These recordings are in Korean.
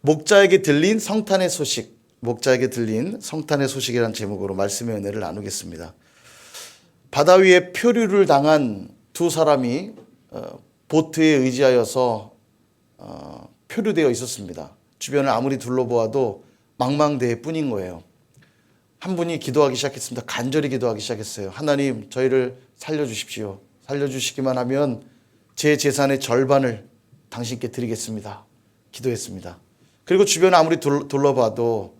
목자에게 들린 성탄의 소식, 목자에게 들린 성탄의 소식이라는 제목으로 말씀의 은혜를 나누겠습니다. 바다 위에 표류를 당한 두 사람이 보트에 의지하여서 표류되어 있었습니다. 주변을 아무리 둘러보아도 망망대해 뿐인 거예요. 한 분이 기도하기 시작했습니다. 간절히 기도하기 시작했어요. 하나님, 저희를 살려주십시오. 살려주시기만 하면 제 재산의 절반을 당신께 드리겠습니다. 기도했습니다. 그리고 주변을 아무리 둘러봐도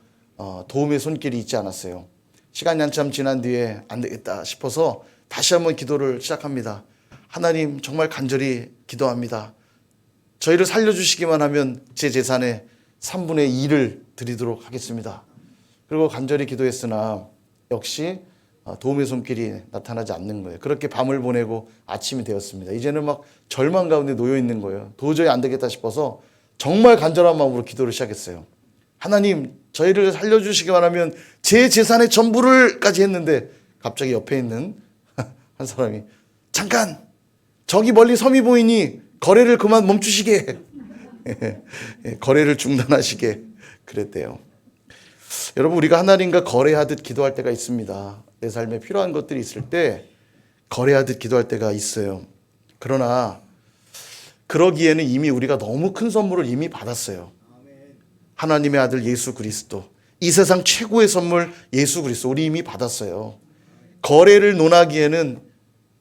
도움의 손길이 있지 않았어요. 시간이 한참 지난 뒤에 안 되겠다 싶어서 다시 한번 기도를 시작합니다. 하나님, 정말 간절히 기도합니다. 저희를 살려주시기만 하면 제 재산의 3분의 2를 드리도록 하겠습니다. 그리고 간절히 기도했으나 역시 도움의 손길이 나타나지 않는 거예요. 그렇게 밤을 보내고 아침이 되었습니다. 이제는 막 절망 가운데 놓여 있는 거예요. 도저히 안 되겠다 싶어서 정말 간절한 마음으로 기도를 시작했어요. 하나님, 저희를 살려주시기만 하면 제 재산의 전부를까지 했는데 갑자기 옆에 있는 한 사람이 잠깐, 저기 멀리 섬이 보이니 거래를 그만 멈추시게, 거래를 중단하시게 그랬대요. 여러분, 우리가 하나님과 거래하듯 기도할 때가 있습니다. 내 삶에 필요한 것들이 있을 때 거래하듯 기도할 때가 있어요. 그러나 그러기에는 이미 우리가 너무 큰 선물을 이미 받았어요. 하나님의 아들 예수 그리스도, 이 세상 최고의 선물 예수 그리스도 우리 이미 받았어요. 거래를 논하기에는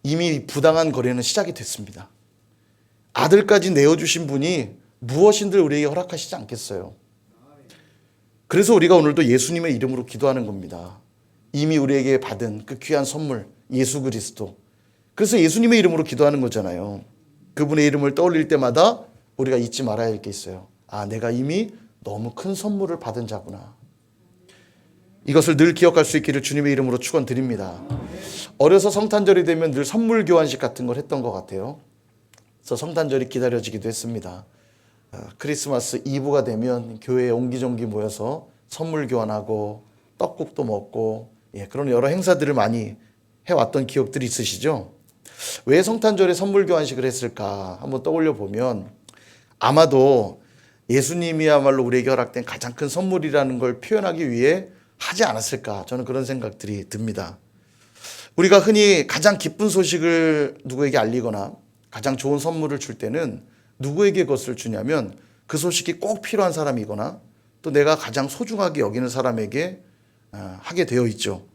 이미 부당한 거래는 시작이 됐습니다. 아들까지 내어주신 분이 무엇인들 우리에게 허락하시지 않겠어요. 그래서 우리가 오늘도 예수님의 이름으로 기도하는 겁니다. 이미 우리에게 받은 그 귀한 선물 예수 그리스도. 그래서 예수님의 이름으로 기도하는 거잖아요. 그분의 이름을 떠올릴 때마다 우리가 잊지 말아야 할 게 있어요. 아, 내가 이미 너무 큰 선물을 받은 자구나. 이것을 늘 기억할 수 있기를 주님의 이름으로 축원드립니다. 어려서 성탄절이 되면 늘 선물 교환식 같은 걸 했던 것 같아요. 그래서 성탄절이 기다려지기도 했습니다. 크리스마스 이브가 되면 교회에 옹기종기 모여서 선물 교환하고 떡국도 먹고 그런 여러 행사들을 많이 해왔던 기억들이 있으시죠? 왜 성탄절에 선물 교환식을 했을까 한번 떠올려 보면 아마도 예수님이야말로 우리에게 허락된 가장 큰 선물이라는 걸 표현하기 위해 하지 않았을까, 저는 그런 생각들이 듭니다. 우리가 흔히 가장 기쁜 소식을 누구에게 알리거나 가장 좋은 선물을 줄 때는 누구에게 그것을 주냐면 그 소식이 꼭 필요한 사람이거나 또 내가 가장 소중하게 여기는 사람에게 하게 되어 있죠.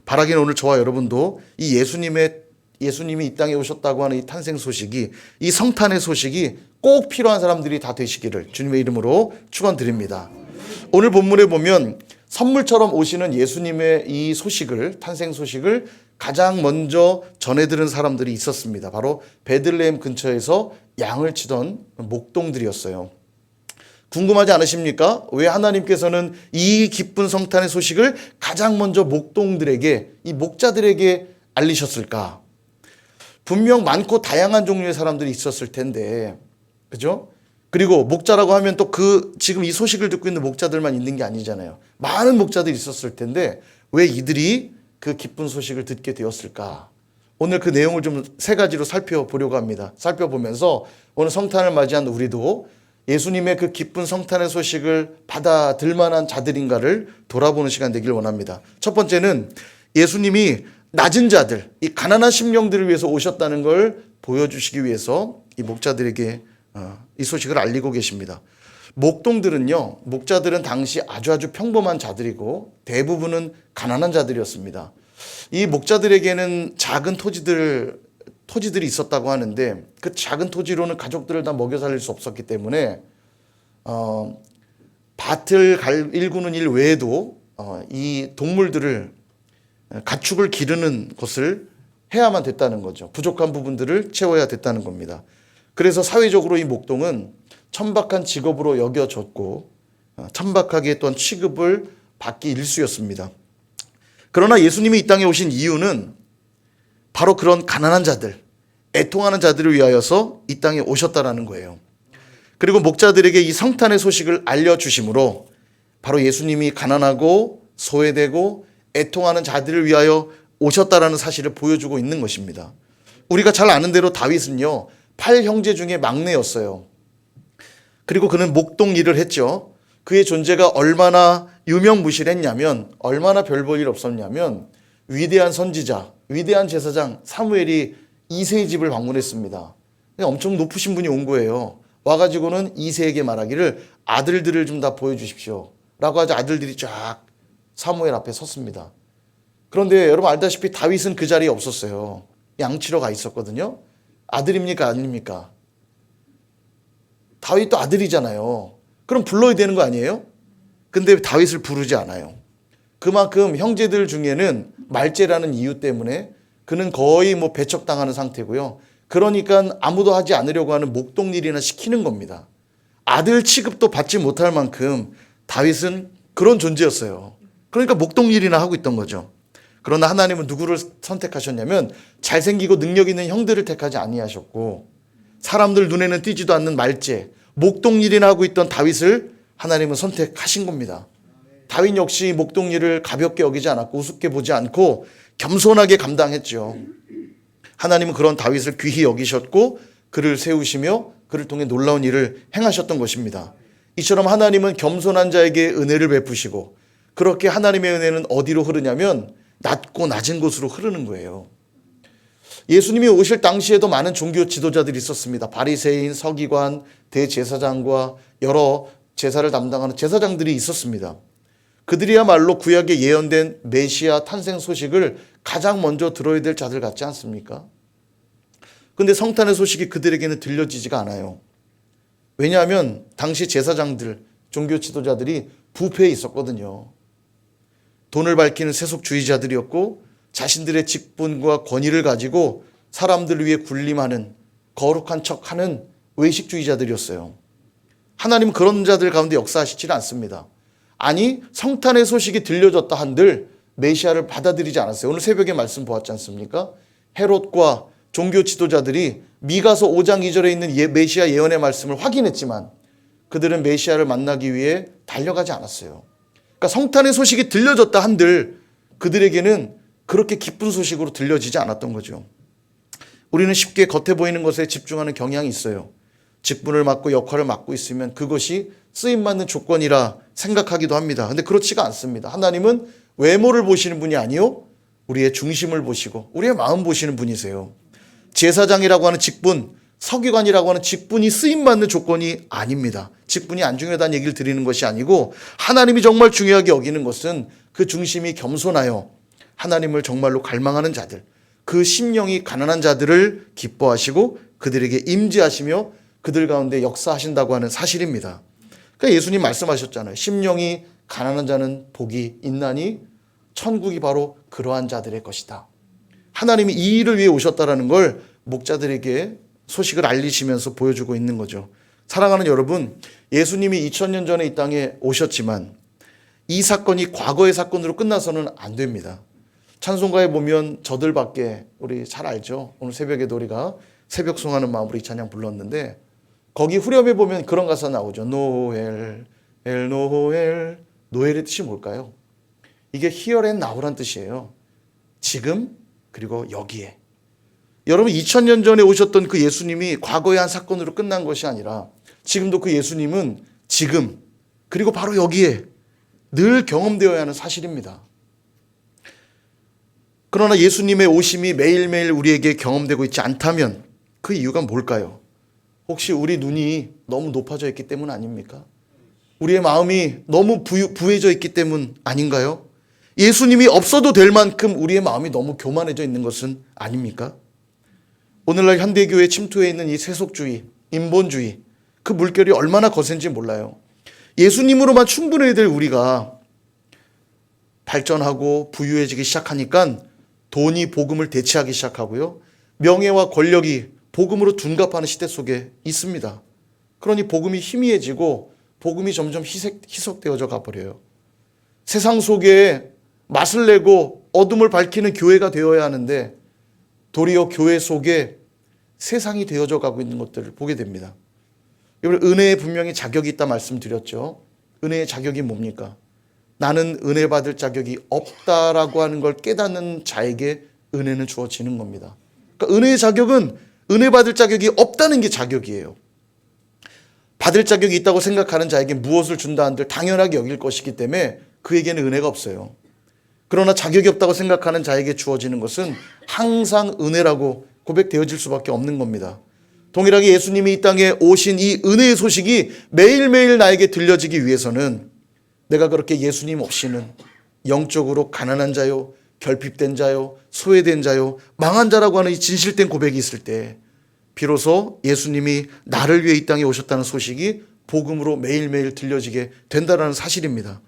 바라기는 오늘 저와 여러분도 이 예수님이 이 땅에 오셨다고 하는 이 탄생 소식이, 이 성탄의 소식이 꼭 필요한 사람들이 다 되시기를 주님의 이름으로 축원드립니다. 오늘 본문에 보면 선물처럼 오시는 예수님의 이 소식을, 탄생 소식을 가장 먼저 전해들은 사람들이 있었습니다. 바로 베들레헴 근처에서 양을 치던 목동들이었어요. 궁금하지 않으십니까? 왜 하나님께서는 이 기쁜 성탄의 소식을 가장 먼저 목동들에게, 이 목자들에게 알리셨을까? 분명 많고 다양한 종류의 사람들이 있었을 텐데, 그죠? 그리고 목자라고 하면 또 지금 이 소식을 듣고 있는 목자들만 있는 게 아니잖아요. 많은 목자들이 있었을 텐데 왜 이들이 그 기쁜 소식을 듣게 되었을까? 오늘 그 내용을 좀 세 가지로 살펴보려고 합니다. 살펴보면서 오늘 성탄을 맞이한 우리도 예수님의 그 기쁜 성탄의 소식을 받아들 만한 자들인가를 돌아보는 시간 되길 원합니다. 첫 번째는 예수님이 낮은 자들, 이 가난한 심령들을 위해서 오셨다는 걸 보여주시기 위해서 이 목자들에게 이 소식을 알리고 계십니다. 목자들은 당시 아주 평범한 자들이고 대부분은 가난한 자들이었습니다. 이 목자들에게는 작은 토지들이 있었다고 하는데 그 작은 토지로는 가족들을 다 먹여 살릴 수 없었기 때문에 밭을 일구는 일 외에도 이 동물들을, 가축을 기르는 것을 해야만 됐다는 거죠. 부족한 부분들을 채워야 됐다는 겁니다. 그래서 사회적으로 이 목동은 천박한 직업으로 여겨졌고 천박하게 또한 취급을 받기 일쑤였습니다. 그러나 예수님이 이 땅에 오신 이유는 바로 그런 가난한 자들, 애통하는 자들을 위하여서 이 땅에 오셨다라는 거예요. 그리고 목자들에게 이 성탄의 소식을 알려주심으로 바로 예수님이 가난하고 소외되고 애통하는 자들을 위하여 오셨다라는 사실을 보여주고 있는 것입니다. 우리가 잘 아는 대로 다윗은요, 8형제 중에 막내였어요. 그리고 그는 목동 일을 했죠. 그의 존재가 얼마나 유명무실했냐면, 얼마나 별 볼 일 없었냐면, 위대한 선지자, 위대한 제사장 사무엘이 이새의 집을 방문했습니다. 엄청 높으신 분이 온 거예요. 와가지고는 이새에게 말하기를 아들들을 좀 다 보여주십시오 라고 하자 아들들이 쫙 사무엘 앞에 섰습니다. 그런데 여러분 알다시피 다윗은 그 자리에 없었어요. 양치러 가 있었거든요. 아들입니까 아닙니까? 다윗도 아들이잖아요. 그럼 불러야 되는 거 아니에요? 근데 다윗을 부르지 않아요. 그만큼 형제들 중에는 말제라는 이유 때문에 그는 거의 뭐 배척당하는 상태고요. 그러니까 아무도 하지 않으려고 하는 목동일이나 시키는 겁니다. 아들 취급도 받지 못할 만큼 다윗은 그런 존재였어요. 그러니까 목동일이나 하고 있던 거죠. 그러나 하나님은 누구를 선택하셨냐면 잘생기고 능력 있는 형들을 택하지 아니하셨고, 사람들 눈에는 띄지도 않는 말제, 목동일이나 하고 있던 다윗을 하나님은 선택하신 겁니다. 다윗 역시 목동일을 가볍게 여기지 않았고 우습게 보지 않고 겸손하게 감당했죠. 하나님은 그런 다윗을 귀히 여기셨고 그를 세우시며 그를 통해 놀라운 일을 행하셨던 것입니다. 이처럼 하나님은 겸손한 자에게 은혜를 베푸시고, 그렇게 하나님의 은혜는 어디로 흐르냐면 낮고 낮은 곳으로 흐르는 거예요. 예수님이 오실 당시에도 많은 종교 지도자들이 있었습니다. 바리새인, 서기관, 대제사장과 여러 제사를 담당하는 제사장들이 있었습니다. 그들이야말로 구약에 예언된 메시아 탄생 소식을 가장 먼저 들어야 될 자들 같지 않습니까? 그런데 성탄의 소식이 그들에게는 들려지지가 않아요. 왜냐하면 당시 제사장들, 종교 지도자들이 부패에 있었거든요. 돈을 밝히는 세속주의자들이었고 자신들의 직분과 권위를 가지고 사람들을 위해 군림하는 거룩한 척하는 외식주의자들이었어요. 하나님은 그런 자들 가운데 역사하시지는 않습니다. 아니, 성탄의 소식이 들려졌다 한들 메시아를 받아들이지 않았어요. 오늘 새벽에 말씀 보았지 않습니까? 헤롯과 종교 지도자들이 미가서 5장 2절에 있는 메시아 예언의 말씀을 확인했지만 그들은 메시아를 만나기 위해 달려가지 않았어요. 그러니까 성탄의 소식이 들려졌다 한들 그들에게는 그렇게 기쁜 소식으로 들려지지 않았던 거죠. 우리는 쉽게 겉에 보이는 것에 집중하는 경향이 있어요. 직분을 맡고 역할을 맡고 있으면 그것이 쓰임받는 조건이라 생각하기도 합니다. 근데 그렇지가 않습니다. 하나님은 외모를 보시는 분이 아니요, 우리의 중심을 보시고 우리의 마음 보시는 분이세요. 제사장이라고 하는 직분, 서기관이라고 하는 직분이 쓰임받는 조건이 아닙니다. 직분이 안 중요하다는 얘기를 드리는 것이 아니고, 하나님이 정말 중요하게 여기는 것은 그 중심이 겸손하여 하나님을 정말로 갈망하는 자들, 그 심령이 가난한 자들을 기뻐하시고 그들에게 임재하시며 그들 가운데 역사하신다고 하는 사실입니다. 그러니까 예수님 말씀하셨잖아요. 심령이 가난한 자는 복이 있나니 천국이 바로 그러한 자들의 것이다. 하나님이 이 일을 위해 오셨다라는 걸 목자들에게 소식을 알리시면서 보여주고 있는 거죠. 사랑하는 여러분, 예수님이 2000년 전에 이 땅에 오셨지만 이 사건이 과거의 사건으로 끝나서는 안 됩니다. 찬송가에 보면 저들밖에, 우리 잘 알죠. 오늘 새벽에도 우리가 새벽송하는 마음으로 이 찬양 불렀는데 거기 후렴에 보면 그런 가사 나오죠. 노엘, 엘 노엘. 노엘의 뜻이 뭘까요? 이게 here and now란 뜻이에요. 지금 그리고 여기에. 여러분 2000년 전에 오셨던 그 예수님이 과거의 한 사건으로 끝난 것이 아니라 지금도 그 예수님은 지금 그리고 바로 여기에 늘 경험되어야 하는 사실입니다. 그러나 예수님의 오심이 매일매일 우리에게 경험되고 있지 않다면 그 이유가 뭘까요? 혹시 우리 눈이 너무 높아져 있기 때문 아닙니까? 우리의 마음이 너무 부해져 있기 때문 아닌가요? 예수님이 없어도 될 만큼 우리의 마음이 너무 교만해져 있는 것은 아닙니까? 오늘날 현대교회에 침투해 있는 이 세속주의, 인본주의, 그 물결이 얼마나 거센지 몰라요. 예수님으로만 충분해야 될 우리가 발전하고 부유해지기 시작하니까 돈이 복음을 대체하기 시작하고요. 명예와 권력이 복음으로 둔갑하는 시대 속에 있습니다. 그러니 복음이 희미해지고 복음이 점점 희석되어져 가버려요. 세상 속에 맛을 내고 어둠을 밝히는 교회가 되어야 하는데 도리어 교회 속에 세상이 되어져 가고 있는 것들을 보게 됩니다. 여러분, 은혜에 분명히 자격이 있다 말씀드렸죠. 은혜의 자격이 뭡니까? 나는 은혜 받을 자격이 없다라고 하는 걸 깨닫는 자에게 은혜는 주어지는 겁니다. 그러니까 은혜의 자격은 은혜 받을 자격이 없다는 게 자격이에요. 받을 자격이 있다고 생각하는 자에게 무엇을 준다 한들 당연하게 여길 것이기 때문에 그에게는 은혜가 없어요. 그러나 자격이 없다고 생각하는 자에게 주어지는 것은 항상 은혜라고 고백되어질 수밖에 없는 겁니다. 동일하게 예수님이 이 땅에 오신 이 은혜의 소식이 매일매일 나에게 들려지기 위해서는 내가 그렇게 예수님 없이는 영적으로 가난한 자요, 결핍된 자요, 소외된 자요, 망한 자라고 하는 이 진실된 고백이 있을 때 비로소 예수님이 나를 위해 이 땅에 오셨다는 소식이 복음으로 매일매일 들려지게 된다는 사실입니다.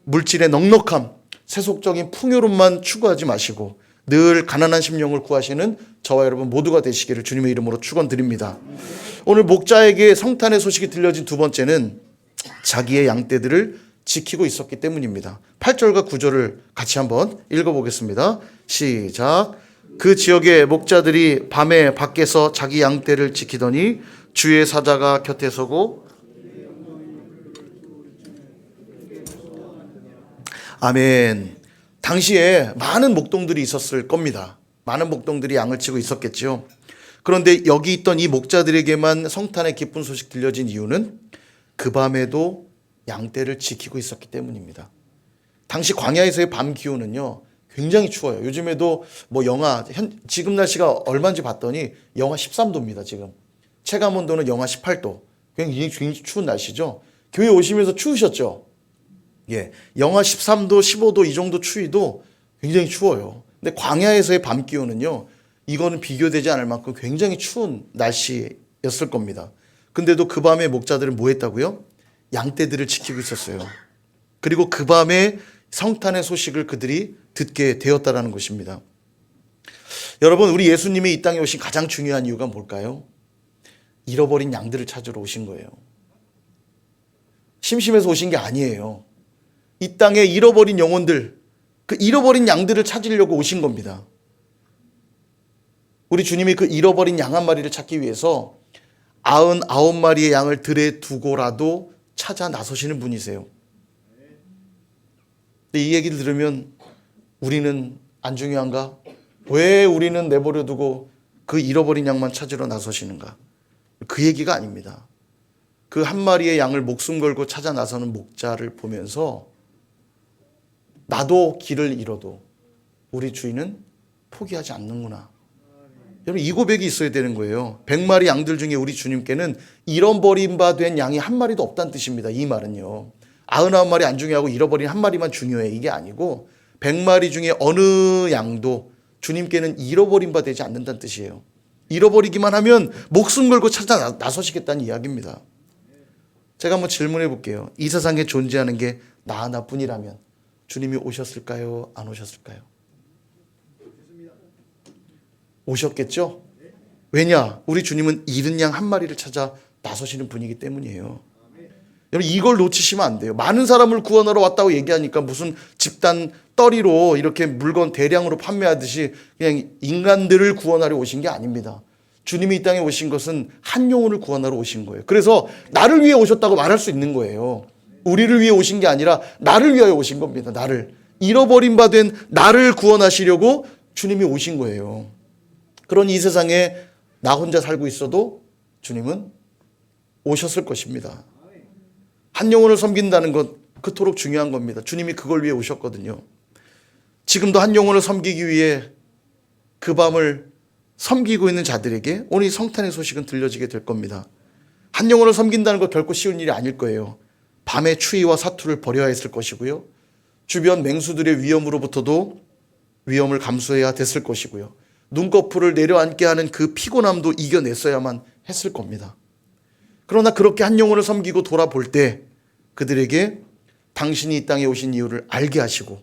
물질의 넉넉함, 세속적인 풍요로움만 추구하지 마시고 늘 가난한 심령을 구하시는 저와 여러분 모두가 되시기를 주님의 이름으로 축원드립니다. 오늘 목자에게 성탄의 소식이 들려진 두 번째는 자기의 양떼들을 지키고 있었기 때문입니다. 8절과 9절을 같이 한번 읽어보겠습니다. 시작. 그 지역의 목자들이 밤에 밖에서 자기 양떼를 지키더니 주의 사자가 곁에 서고 아멘. 당시에 많은 목동들이 있었을 겁니다. 많은 목동들이 양을 치고 있었겠죠. 그런데 여기 있던 이 목자들에게만 성탄의 기쁜 소식 들려진 이유는 그 밤에도 양떼를 지키고 있었기 때문입니다. 당시 광야에서의 밤 기온은요 굉장히 추워요. 요즘에도 뭐 지금 날씨가 얼마인지 봤더니 영하 13도입니다. 지금 체감 온도는 영하 18도. 굉장히 추운 날씨죠. 교회 오시면서 추우셨죠? 예, 영하 13도, 15도 이 정도 추위도 굉장히 추워요. 근데 광야에서의 밤 기온은요, 이거는 비교되지 않을 만큼 굉장히 추운 날씨였을 겁니다. 근데도 그 밤에 목자들은 뭐 했다고요? 양떼들을 지키고 있었어요. 그리고 그 밤에 성탄의 소식을 그들이 듣게 되었다라는 것입니다. 여러분, 우리 예수님이 이 땅에 오신 가장 중요한 이유가 뭘까요? 잃어버린 양들을 찾으러 오신 거예요. 심심해서 오신 게 아니에요. 이 땅에 잃어버린 영혼들, 그 잃어버린 양들을 찾으려고 오신 겁니다. 우리 주님이 그 잃어버린 양 한 마리를 찾기 위해서 99마리의 양을 들에 두고라도 찾아 나서시는 분이세요. 근데 이 얘기를 들으면 우리는 안 중요한가? 왜 우리는 내버려 두고 그 잃어버린 양만 찾으러 나서시는가? 그 얘기가 아닙니다. 그 한 마리의 양을 목숨 걸고 찾아 나서는 목자를 보면서 나도 길을 잃어도 우리 주인은 포기하지 않는구나. 여러분, 이 고백이 있어야 되는 거예요. 100마리 양들 중에 우리 주님께는 잃어버린 바 된 양이 한 마리도 없다는 뜻입니다. 이 말은요. 99마리 안 중요하고 잃어버린 한 마리만 중요해. 이게 아니고 100마리 중에 어느 양도 주님께는 잃어버린 바 되지 않는다는 뜻이에요. 잃어버리기만 하면 목숨 걸고 찾아 나서시겠다는 이야기입니다. 제가 한번 질문해 볼게요. 이 세상에 존재하는 게 나 하나뿐이라면 주님이 오셨을까요? 안 오셨을까요? 오셨겠죠? 왜냐? 우리 주님은 잃은 양 한 마리를 찾아 나서시는 분이기 때문이에요. 여러분, 이걸 놓치시면 안 돼요. 많은 사람을 구원하러 왔다고 얘기하니까 무슨 집단 떨이로 이렇게 물건 대량으로 판매하듯이 그냥 인간들을 구원하러 오신 게 아닙니다. 주님이 이 땅에 오신 것은 한 영혼을 구원하러 오신 거예요. 그래서 나를 위해 오셨다고 말할 수 있는 거예요. 우리를 위해 오신 게 아니라 나를 위하여 오신 겁니다. 나를. 잃어버린 바 된 나를 구원하시려고 주님이 오신 거예요. 그런 이 세상에 나 혼자 살고 있어도 주님은 오셨을 것입니다. 한 영혼을 섬긴다는 것 그토록 중요한 겁니다. 주님이 그걸 위해 오셨거든요. 지금도 한 영혼을 섬기기 위해 그 밤을 섬기고 있는 자들에게 오늘 이 성탄의 소식은 들려지게 될 겁니다. 한 영혼을 섬긴다는 것 결코 쉬운 일이 아닐 거예요. 밤의 추위와 사투를 버려야 했을 것이고요. 주변 맹수들의 위험으로부터도 위험을 감수해야 됐을 것이고요. 눈꺼풀을 내려앉게 하는 그 피곤함도 이겨냈어야만 했을 겁니다. 그러나 그렇게 한 영혼을 섬기고 돌아볼 때 그들에게 당신이 이 땅에 오신 이유를 알게 하시고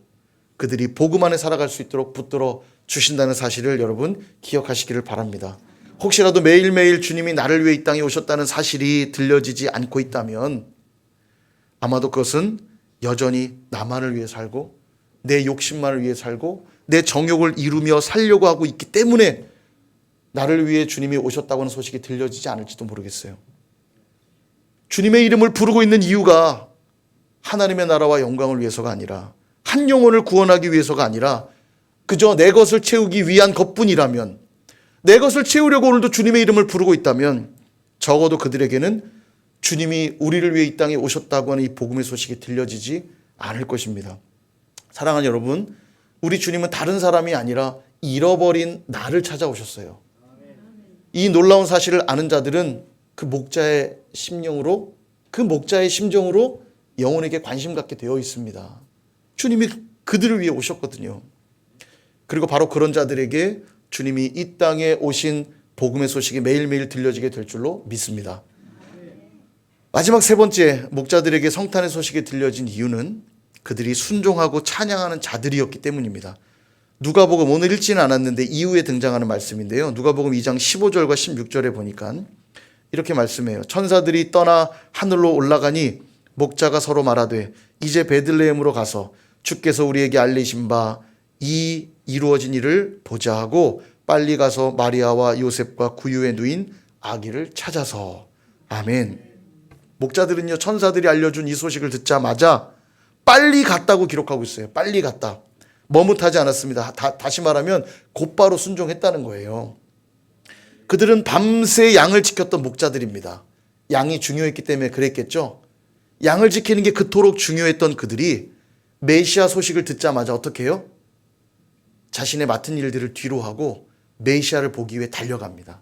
그들이 복음 안에 살아갈 수 있도록 붙들어 주신다는 사실을 여러분 기억하시기를 바랍니다. 혹시라도 매일매일 주님이 나를 위해 이 땅에 오셨다는 사실이 들려지지 않고 있다면 아마도 그것은 여전히 나만을 위해 살고 내 욕심만을 위해 살고 내 정욕을 이루며 살려고 하고 있기 때문에 나를 위해 주님이 오셨다고 하는 소식이 들려지지 않을지도 모르겠어요. 주님의 이름을 부르고 있는 이유가 하나님의 나라와 영광을 위해서가 아니라 한 영혼을 구원하기 위해서가 아니라 그저 내 것을 채우기 위한 것뿐이라면 내 것을 채우려고 오늘도 주님의 이름을 부르고 있다면 적어도 그들에게는 주님이 우리를 위해 이 땅에 오셨다고 하는 이 복음의 소식이 들려지지 않을 것입니다. 사랑하는 여러분, 우리 주님은 다른 사람이 아니라 잃어버린 나를 찾아오셨어요. 이 놀라운 사실을 아는 자들은 그 목자의 심령으로, 그 목자의 심정으로 영혼에게 관심 갖게 되어 있습니다. 주님이 그들을 위해 오셨거든요. 그리고 바로 그런 자들에게 주님이 이 땅에 오신 복음의 소식이 매일매일 들려지게 될 줄로 믿습니다. 마지막 세 번째, 목자들에게 성탄의 소식이 들려진 이유는 그들이 순종하고 찬양하는 자들이었기 때문입니다. 누가복음, 오늘 읽지는 않았는데 이후에 등장하는 말씀인데요. 누가복음 2장 15절과 16절에 보니까 이렇게 말씀해요. 천사들이 떠나 하늘로 올라가니 목자가 서로 말하되 이제 베들레헴으로 가서 주께서 우리에게 알리신 바 이 이루어진 일을 보자 하고 빨리 가서 마리아와 요셉과 구유에 누인 아기를 찾아서. 아멘. 목자들은요, 천사들이 알려준 이 소식을 듣자마자 빨리 갔다고 기록하고 있어요. 빨리 갔다. 머뭇하지 않았습니다. 다시 말하면 곧바로 순종했다는 거예요. 그들은 밤새 양을 지켰던 목자들입니다. 양이 중요했기 때문에 그랬겠죠. 양을 지키는 게 그토록 중요했던 그들이 메시아 소식을 듣자마자 어떻게 해요? 자신의 맡은 일들을 뒤로 하고 메시아를 보기 위해 달려갑니다.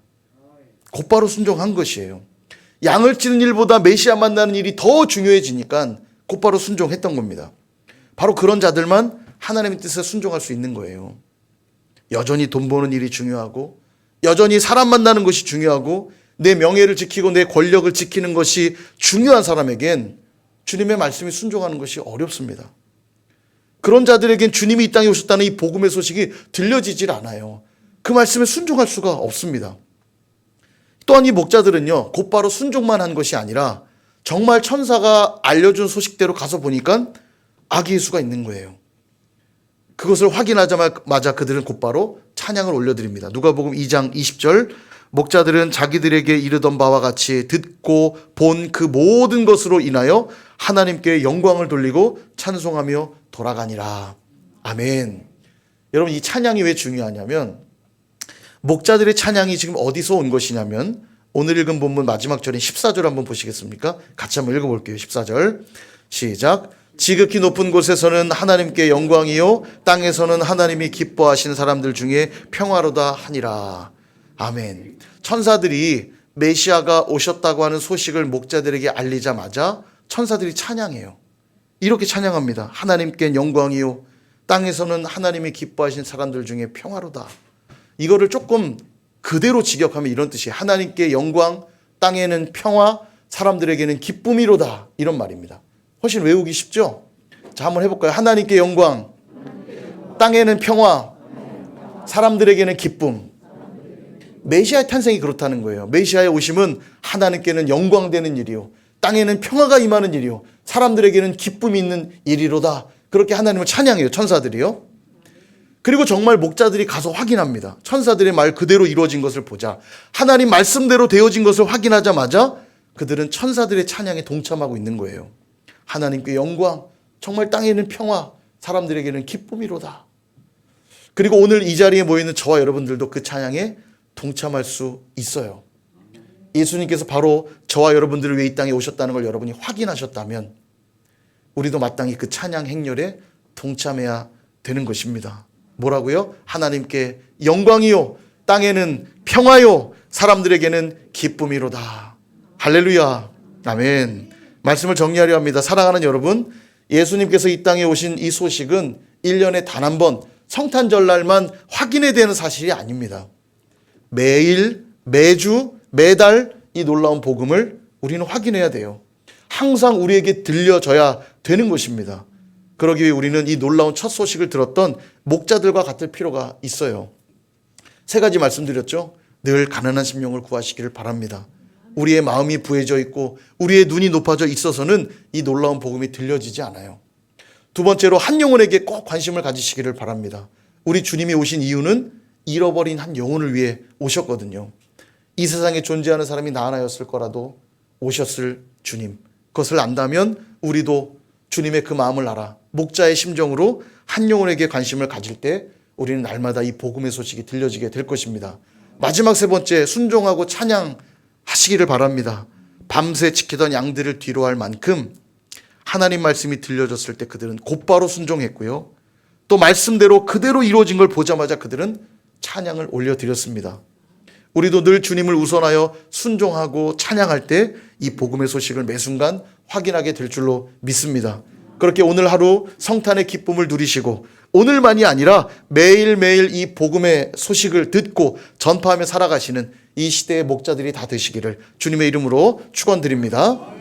곧바로 순종한 것이에요. 양을 치는 일보다 메시아 만나는 일이 더 중요해지니까 곧바로 순종했던 겁니다. 바로 그런 자들만 하나님의 뜻에 순종할 수 있는 거예요. 여전히 돈 버는 일이 중요하고, 여전히 사람 만나는 것이 중요하고, 내 명예를 지키고 내 권력을 지키는 것이 중요한 사람에겐 주님의 말씀이 순종하는 것이 어렵습니다. 그런 자들에겐 주님이 이 땅에 오셨다는 이 복음의 소식이 들려지질 않아요. 그 말씀에 순종할 수가 없습니다. 또한 이 목자들은요, 곧바로 순종만 한 것이 아니라 정말 천사가 알려준 소식대로 가서 보니까 아기 예수가 있는 거예요. 그것을 확인하자마자 그들은 곧바로 찬양을 올려드립니다. 누가복음 2장 20절, 목자들은 자기들에게 이르던 바와 같이 듣고 본 그 모든 것으로 인하여 하나님께 영광을 돌리고 찬송하며 돌아가니라. 아멘. 여러분, 이 찬양이 왜 중요하냐면, 목자들의 찬양이 지금 어디서 온 것이냐면, 오늘 읽은 본문 마지막 절인 14절 한번 보시겠습니까? 같이 한번 읽어볼게요. 14절 시작. 지극히 높은 곳에서는 하나님께 영광이요 땅에서는 하나님이 기뻐하신 사람들 중에 평화로다 하니라. 아멘. 천사들이 메시아가 오셨다고 하는 소식을 목자들에게 알리자마자 천사들이 찬양해요. 이렇게 찬양합니다. 하나님께 영광이요 땅에서는 하나님이 기뻐하신 사람들 중에 평화로다. 이거를 조금 그대로 직역하면 이런 뜻이에요. 하나님께 영광, 땅에는 평화, 사람들에게는 기쁨이로다. 이런 말입니다. 훨씬 외우기 쉽죠? 자, 한번 해볼까요? 하나님께 영광, 땅에는 평화, 사람들에게는 기쁨. 메시아의 탄생이 그렇다는 거예요. 메시아의 오심은 하나님께는 영광되는 일이요, 땅에는 평화가 임하는 일이요, 사람들에게는 기쁨이 있는 일이로다. 그렇게 하나님을 찬양해요, 천사들이요. 그리고 정말 목자들이 가서 확인합니다. 천사들의 말 그대로 이루어진 것을 보자. 하나님 말씀대로 되어진 것을 확인하자마자 그들은 천사들의 찬양에 동참하고 있는 거예요. 하나님께 영광, 정말 땅에는 평화, 사람들에게는 기쁨이로다. 그리고 오늘 이 자리에 모이는 저와 여러분들도 그 찬양에 동참할 수 있어요. 예수님께서 바로 저와 여러분들을 위해 이 땅에 오셨다는 걸 여러분이 확인하셨다면 우리도 마땅히 그 찬양 행렬에 동참해야 되는 것입니다. 뭐라고요? 하나님께 영광이요 땅에는 평화요 사람들에게는 기쁨이로다. 할렐루야. 아멘. 말씀을 정리하려 합니다. 사랑하는 여러분, 예수님께서 이 땅에 오신 이 소식은 1년에 단 한 번 성탄절날만 확인해야 되는 사실이 아닙니다. 매일, 매주, 매달 이 놀라운 복음을 우리는 확인해야 돼요. 항상 우리에게 들려져야 되는 것입니다. 그러기 위해 우리는 이 놀라운 첫 소식을 들었던 목자들과 같을 필요가 있어요. 세 가지 말씀드렸죠. 늘 가난한 심령을 구하시기를 바랍니다. 우리의 마음이 부해져 있고 우리의 눈이 높아져 있어서는 이 놀라운 복음이 들려지지 않아요. 두 번째로 한 영혼에게 꼭 관심을 가지시기를 바랍니다. 우리 주님이 오신 이유는 잃어버린 한 영혼을 위해 오셨거든요. 이 세상에 존재하는 사람이 나 하나였을 거라도 오셨을 주님, 그것을 안다면 우리도 주님의 그 마음을 알아 목자의 심정으로 한 영혼에게 관심을 가질 때 우리는 날마다 이 복음의 소식이 들려지게 될 것입니다. 마지막 세 번째, 순종하고 찬양하시기를 바랍니다. 밤새 지키던 양들을 뒤로 할 만큼 하나님 말씀이 들려졌을 때 그들은 곧바로 순종했고요. 또 말씀대로 그대로 이루어진 걸 보자마자 그들은 찬양을 올려드렸습니다. 우리도 늘 주님을 우선하여 순종하고 찬양할 때 이 복음의 소식을 매 순간 확인하게 될 줄로 믿습니다. 그렇게 오늘 하루 성탄의 기쁨을 누리시고 오늘만이 아니라 매일매일 이 복음의 소식을 듣고 전파하며 살아가시는 이 시대의 목자들이 다 되시기를 주님의 이름으로 축원드립니다.